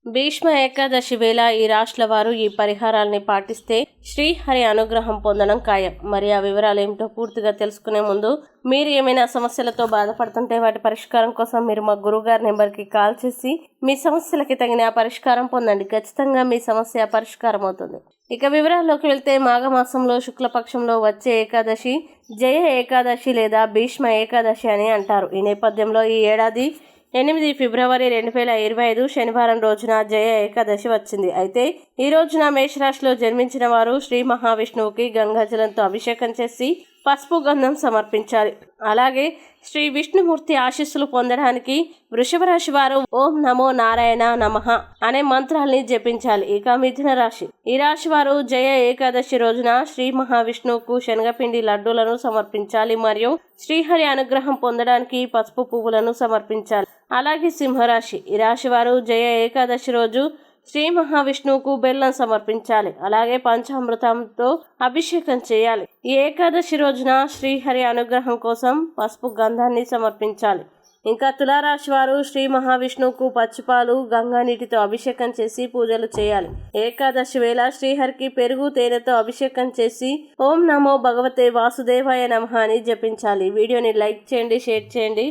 భీష్మ ఏకాదశి వేళ ఈ రాశుల వారు ఈ పరిహారాల్ని పాటిస్తే శ్రీహరి అనుగ్రహం పొందడం ఖాయం. మరి ఆ వివరాలు ఏమిటో పూర్తిగా తెలుసుకునే ముందు మీరు ఏమైనా సమస్యలతో బాధపడుతుంటే వాటి పరిష్కారం కోసం మీరు మా గురువుగారి నెంబర్కి కాల్ చేసి మీ సమస్యలకి తగిన పరిష్కారం పొందండి. ఖచ్చితంగా మీ సమస్య పరిష్కారం అవుతుంది. ఇక వివరాల్లోకి వెళ్తే మాఘమాసంలో శుక్లపక్షంలో వచ్చే ఏకాదశి జయ ఏకాదశి లేదా భీష్మ ఏకాదశి అని అంటారు. ఈ నేపథ్యంలో ఈ ఏడాది 8 ఫిబ్రవరి 2025 శనివారం రోజున జయ ఏకాదశి వచ్చింది. అయితే ఈ రోజున మేషరాశిలో జన్మించిన వారు శ్రీ మహావిష్ణువుకి గంగాజలంతో అభిషేకం చేసి పసుపు గంధం సమర్పించాలి. అలాగే శ్రీ విష్ణుమూర్తి ఆశీస్సులు పొందడానికి వృషభ రాశి వారు ఓం నమో నారాయణ నమః అనే మంత్రాల్ని జపించాలి. ఇక మిథున రాశి, ఈ రాశి వారు జయ ఏకాదశి రోజున శ్రీ మహావిష్ణువుకు శనగపిండి లడ్డూలను సమర్పించాలి మరియు శ్రీహరి అనుగ్రహం పొందడానికి పసుపు పువ్వులను సమర్పించాలి. అలాగే సింహరాశి, ఈ రాశి వారు జయ ఏకాదశి రోజు శ్రీ మహావిష్ణువుకు బెల్లం సమర్పించాలి. అలాగే పంచామృతంతో అభిషేకం చేయాలి. ఈ ఏకాదశి రోజున శ్రీహరి అనుగ్రహం కోసం పసుపు గంధాన్ని సమర్పించాలి. ఇంకా తులారాశి వారు శ్రీ మహావిష్ణువుకు పచ్చిపాలు గంగా నీటితో అభిషేకం చేసి పూజలు చేయాలి. ఏకాదశి వేళ శ్రీహరికి పెరుగు తేనెతో అభిషేకం చేసి ఓం నమో భగవతే వాసుదేవాయ నమః అని జపించాలి. వీడియోని లైక్ చేయండి, షేర్ చేయండి.